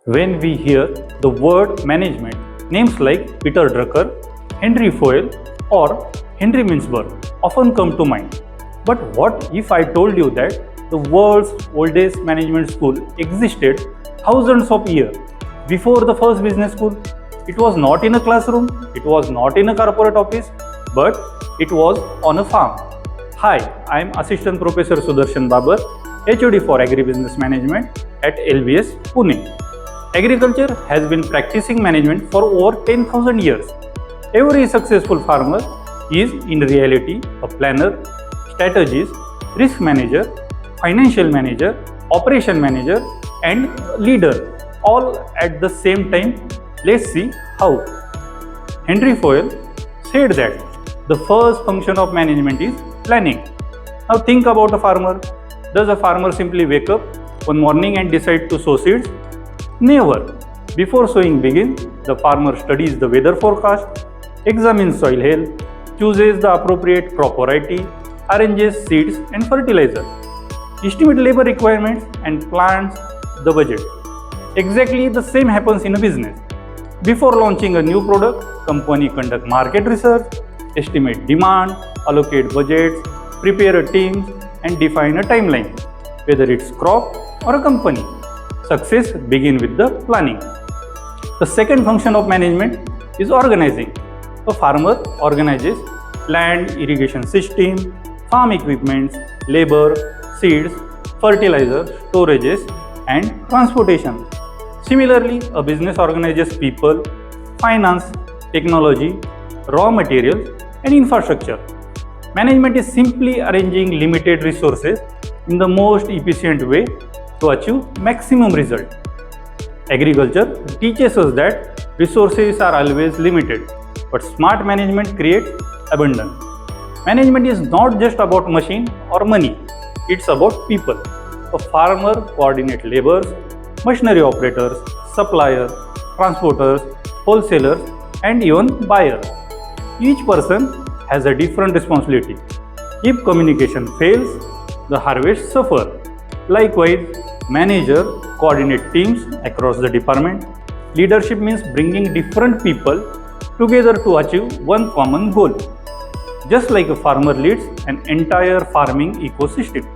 When we hear the word management, names like Peter Drucker, Henry Fayol, or Henry Mintzberg often come to mind. But what if I told you that the world's oldest management school existed thousands of years before the first business school? It was not in a classroom, it was not in a corporate office, but it was on a farm. Hi, I am Assistant Professor Sudarshan Babar, HOD for Agribusiness Management at LBS, Pune. Agriculture has been practicing management for over 10,000 years. Every successful farmer is in reality a planner, strategist, risk manager, financial manager, operation manager, and leader, all at the same time. Let's see how. Henry Fayol said that the first function of management is planning. Now think about a farmer. Does a farmer simply wake up one morning and decide to sow seeds? Never. Before sowing begins, the farmer studies the weather forecast, examines soil health, chooses the appropriate crop variety, arranges seeds and fertilizer, estimates labor requirements, and plans the budget. Exactly the same happens in a business. Before launching a new product, company conduct market research, estimate demand, allocate budgets, prepare teams, and define a timeline, whether it's crop or a company. Success begins with the planning. The second function of management is organizing. A farmer organizes land, irrigation system, farm equipment, labor, seeds, fertilizer, storages, and transportation. Similarly, a business organizes people, finance, technology, raw materials, and infrastructure. Management is simply arranging limited resources in the most efficient way to achieve maximum result. Agriculture teaches us that resources are always limited, but smart management creates abundance. Management is not just about machine or money, it's about people. A farmer coordinates laborers, machinery operators, suppliers, transporters, wholesalers, and even buyers. Each person has a different responsibility. If communication fails, the harvest suffers. Likewise, manager coordinate teams across the department. Leadership means bringing different people together to achieve one common goal. Just like a farmer leads an entire farming ecosystem.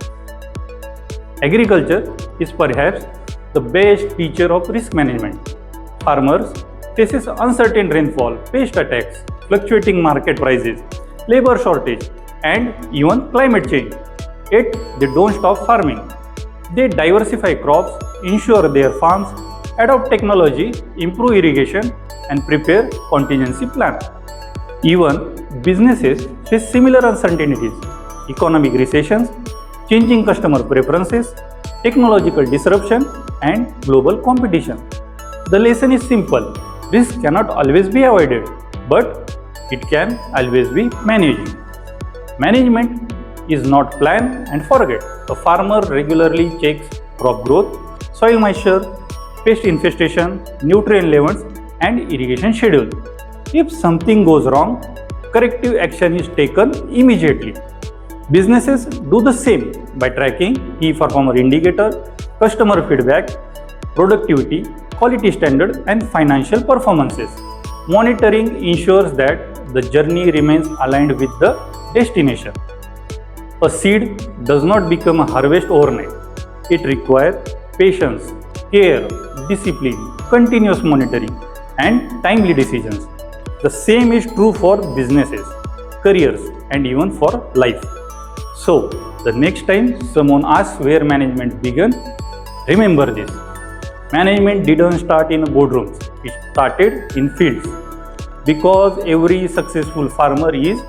Agriculture is perhaps the best teacher of risk management. Farmers faces uncertain rainfall, pest attacks, fluctuating market prices, labor shortage, and even climate change. Yet they don't stop farming. They diversify crops, insure their farms, adopt technology, improve irrigation, and prepare contingency plans. Even businesses face similar uncertainties: economic recessions, changing customer preferences, technological disruption, and global competition. The lesson is simple: risk cannot always be avoided, but it can always be managed. Management is not plan and forget. A farmer regularly checks crop growth, soil moisture, pest infestation, nutrient levels, and irrigation schedule. If something goes wrong, corrective action is taken immediately. Businesses do the same by tracking key performer indicator, customer feedback, productivity, quality standard, and financial performances. Monitoring ensures that the journey remains aligned with the destination. A seed does not become a harvest overnight. It requires patience, care, discipline, continuous monitoring, and timely decisions. The same is true for businesses, careers, and even for life. So, the next time someone asks where management began, remember this. Management didn't start in boardrooms, it started in fields. Because every successful farmer is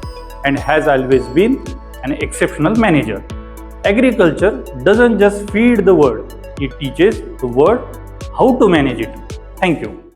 and has always been an exceptional manager. Agriculture doesn't just feed the world, it teaches the world how to manage it. Thank you.